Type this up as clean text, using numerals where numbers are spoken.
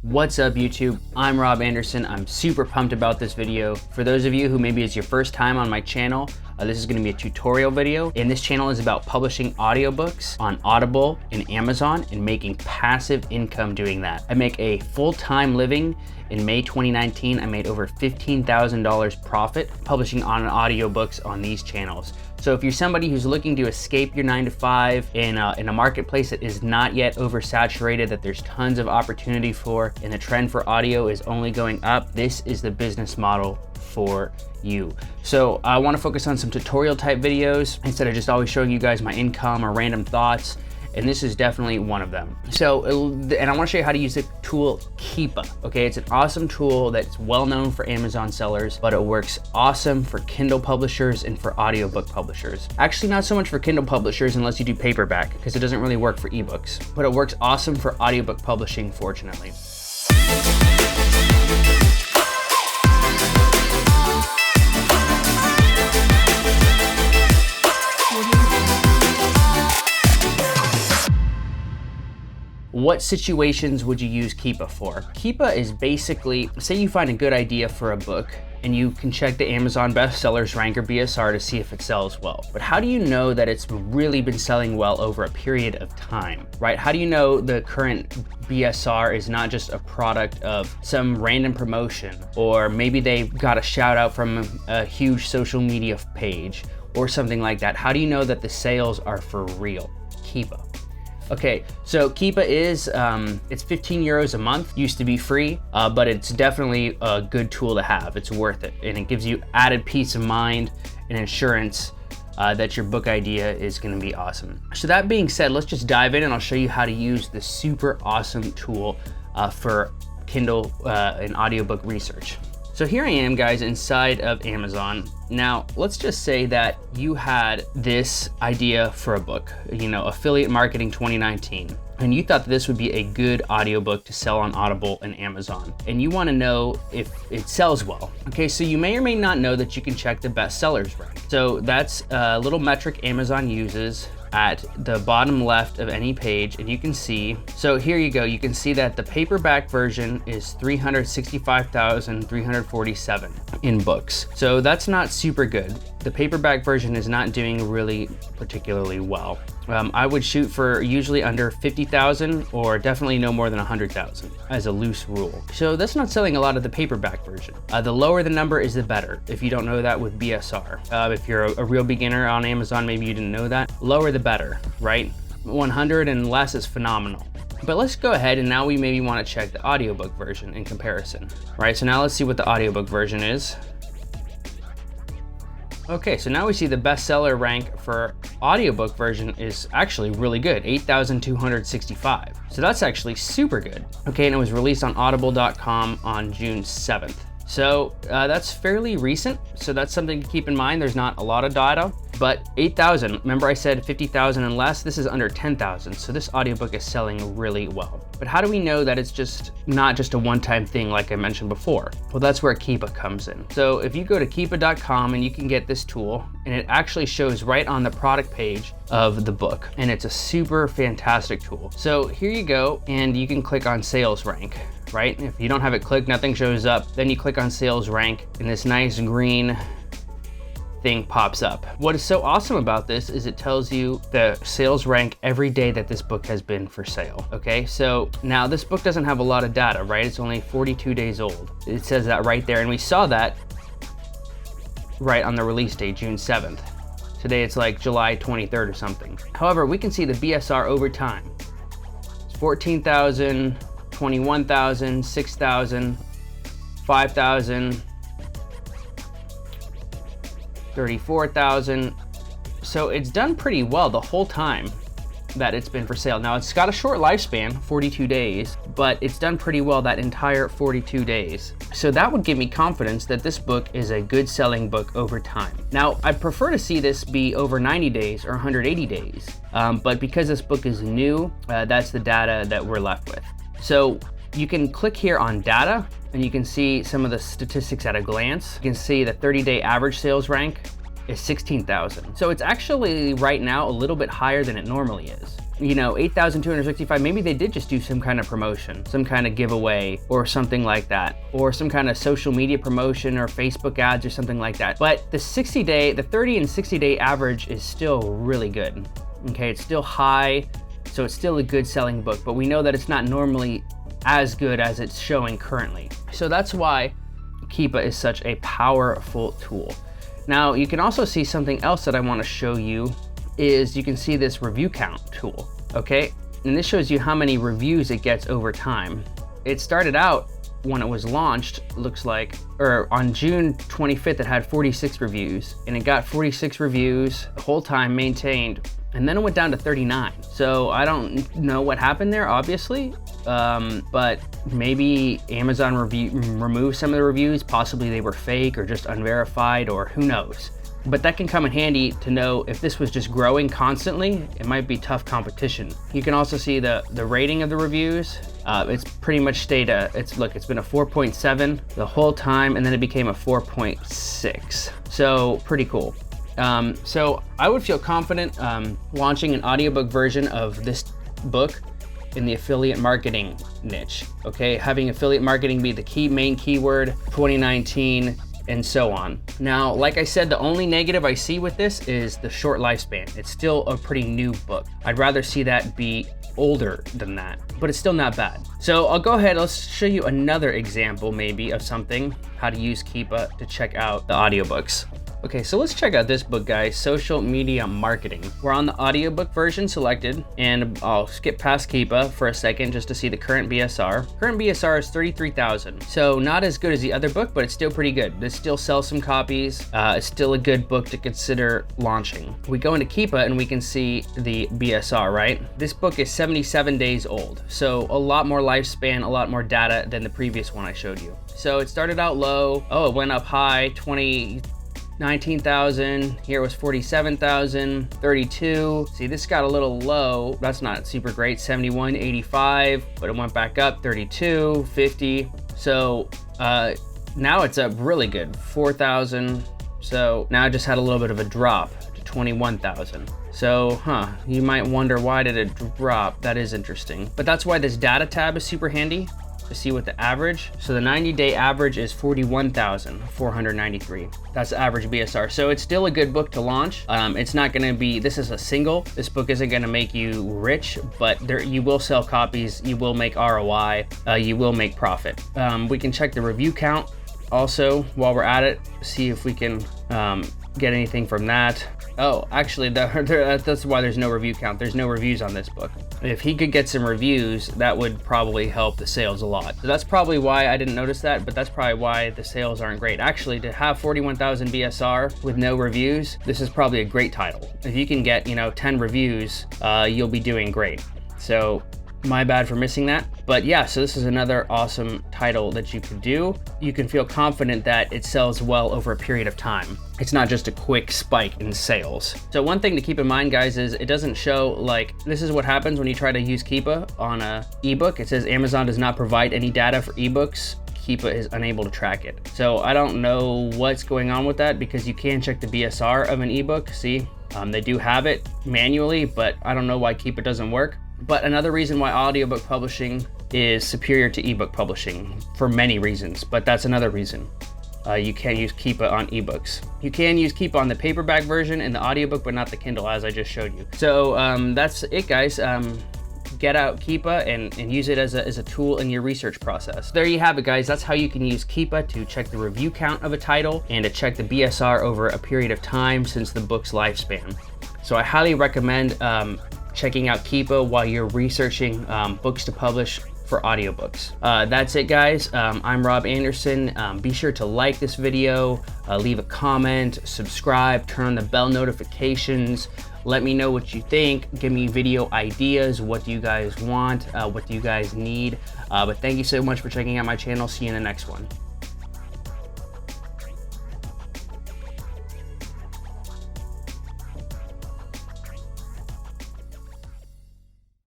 What's up YouTube? I'm Rob Anderson. I'm super pumped about this video. For those of you who maybe it's your first time on my channel, this is going to be a tutorial video, and this channel is about publishing audiobooks on Audible and Amazon and making passive income doing that. I make a full-time living. In May 2019, I made over $15,000 profit publishing on audiobooks on these channels. So if you're somebody who's looking to escape your 9-to-5 in a marketplace that is not yet oversaturated, that there's tons of opportunity for, and the trend for audio is only going up, this is the business model for you. So I want to focus on some tutorial type videos instead of just always showing you guys my income or random thoughts. And this is definitely one of them. So, and I want to show you how to use the tool Keepa. Okay, it's an awesome tool that's well known for Amazon sellers, but it works awesome for Kindle publishers and for audiobook publishers. Actually, not so much for Kindle publishers unless you do paperback, because it doesn't really work for ebooks, but it works awesome for audiobook publishing, fortunately. What situations would you use Keepa for? Keepa is basically, say you find a good idea for a book and you can check the Amazon bestsellers rank or BSR to see if it sells well. But how do you know that it's really been selling well over a period of time, right? How do you know the current BSR is not just a product of some random promotion, or maybe they got a shout out from a huge social media page or something like that? How do you know that the sales are for real? Keepa. Okay, so Keepa is, it's 15 euros a month, used to be free, but it's definitely a good tool to have. It's worth it, and it gives you added peace of mind and insurance that your book idea is gonna be awesome. So that being said, let's just dive in and I'll show you how to use this super awesome tool for Kindle and audiobook research. So here I am, guys, inside of Amazon. Now, let's just say that you had this idea for a book, you know, Affiliate Marketing 2019, and you thought that this would be a good audiobook to sell on Audible and Amazon, and you want to know if it sells well. Okay, so you may or may not know that you can check the bestsellers rank. So that's a little metric Amazon uses at the bottom left of any page, and you can see, so here you go, you can see that the paperback version is 365,347 in books. So that's not super good. The paperback version is not doing really particularly well. I would shoot for usually under 50,000 or definitely no more than 100,000 as a loose rule. So that's not selling a lot of the paperback version. The lower the number is the better. If you don't know that with BSR, if you're a real beginner on Amazon, maybe you didn't know that, lower the better, right? 100 and less is phenomenal. But let's go ahead and now we maybe want to check the audiobook version in comparison, right? So now let's see what the audiobook version is. Okay, so now we see the bestseller rank for audiobook version is actually really good, 8,265. So that's actually super good. Okay, and it was released on audible.com on June 7th. So that's fairly recent, so that's something to keep in mind. There's not a lot of data, but 8,000, remember I said 50,000 and less, this is under 10,000, so this audiobook is selling really well. But how do we know that it's just not just a one-time thing like I mentioned before? Well, that's where Keepa comes in. So if you go to keepa.com and you can get this tool, and it actually shows right on the product page of the book, and it's a super fantastic tool. So here you go, and you can click on sales rank, right? If you don't have it clicked, nothing shows up. Then you click on sales rank and this nice green thing pops up. What is so awesome about this is it tells you the sales rank every day that this book has been for sale. Okay, so now this book doesn't have a lot of data, right? It's only 42 days old. It says that right there, and we saw that right on the release date, June 7th. Today it's like July 23rd or something. However, we can see the BSR over time. It's 14,000, 21,000, 6,000, 5,000, 34,000. So it's done pretty well the whole time that it's been for sale. Now it's got a short lifespan, 42 days, but it's done pretty well that entire 42 days. So that would give me confidence that this book is a good selling book over time. Now I'd prefer to see this be over 90 days or 180 days, but because this book is new, that's the data that we're left with. So you can click here on data and you can see some of the statistics at a glance. You can see the 30-day average sales rank is 16,000. So it's actually right now a little bit higher than it normally is. you know, 8,265, maybe they did just do some kind of promotion, some kind of giveaway or something like that, or some kind of social media promotion or Facebook ads or something like that. But the 30 and 60-day average is still really good. Okay, it's still high, so it's still a good selling book, but we know that it's not normally as good as it's showing currently. So that's why Keepa is such a powerful tool. Now, you can also see something else that I want to show you is you can see this review count tool, okay? And this shows you how many reviews it gets over time. It started out when it was launched, looks like, or on June 25th, it had 46 reviews, and it got 46 reviews the whole time, maintained, and then it went down to 39. So I don't know what happened there, obviously, but maybe Amazon removed some of the reviews. Possibly they were fake or just unverified, or who knows. But that can come in handy to know if this was just growing constantly, it might be tough competition. You can also see the rating of the reviews. It's pretty much stayed it's been a 4.7 the whole time, and then it became a 4.6. So pretty cool. So I would feel confident launching an audiobook version of this book in the affiliate marketing niche. Okay, having affiliate marketing be the main keyword, 2019, and so on. Now, like I said, the only negative I see with this is the short lifespan. It's still a pretty new book. I'd rather see that be older than that, but it's still not bad. So I'll go ahead, let's show you another example maybe of something, how to use Keepa to check out the audiobooks. Okay, so let's check out this book, guys, Social Media Marketing. We're on the audiobook version selected, and I'll skip past Keepa for a second just to see the current BSR. Current BSR is 33,000. So not as good as the other book, but it's still pretty good. This still sells some copies. It's still a good book to consider launching. We go into Keepa and we can see the BSR, right? This book is 77 days old. So a lot more lifespan, a lot more data than the previous one I showed you. So it started out low. Oh, it went up high, 19,000, here was 47,000, 32. See, this got a little low. That's not super great, 71, 85, but it went back up, 32, 50. So now it's up really good, 4,000. So now I just had a little bit of a drop to 21,000. So, you might wonder, why did it drop? That is interesting. But that's why this data tab is super handy to see what the average. So the 90-day average is 41,493. That's the average BSR. So it's still a good book to launch. It's not gonna be, this is a single. This book isn't gonna make you rich, but you will sell copies, you will make ROI, you will make profit. We can check the review count also while we're at it, see if we can get anything from that. Oh, actually, that's why there's no review count. There's no reviews on this book. If he could get some reviews, that would probably help the sales a lot. So that's probably why I didn't notice that, but that's probably why the sales aren't great. Actually, to have 41,000 BSR with no reviews, this is probably a great title. If you can get, 10 reviews, you'll be doing great. So my bad for missing that. But yeah, so this is another awesome title that you could do. You can feel confident that it sells well over a period of time. It's not just a quick spike in sales. So one thing to keep in mind, guys, is it doesn't show, this is what happens when you try to use Keepa on a ebook. It says Amazon does not provide any data for ebooks. Keepa is unable to track it. So I don't know what's going on with that, because you can check the BSR of an ebook. See, they do have it manually, but I don't know why Keepa doesn't work. But another reason why audiobook publishing is superior to ebook publishing, for many reasons, but that's another reason. You can use Keepa on ebooks. You can use Keepa on the paperback version and the audiobook, but not the Kindle, as I just showed you. So that's it, guys. Get out Keepa and use it as a tool in your research process. There you have it, guys. That's how you can use Keepa to check the review count of a title and to check the BSR over a period of time since the book's lifespan. So I highly recommend checking out Keepa while you're researching books to publish for audiobooks. That's it, guys. I'm Rob Anderson. Be sure to like this video, leave a comment, subscribe, turn on the bell notifications. Let me know what you think. Give me video ideas. What do you guys want? What do you guys need? But thank you so much for checking out my channel. See you in the next one.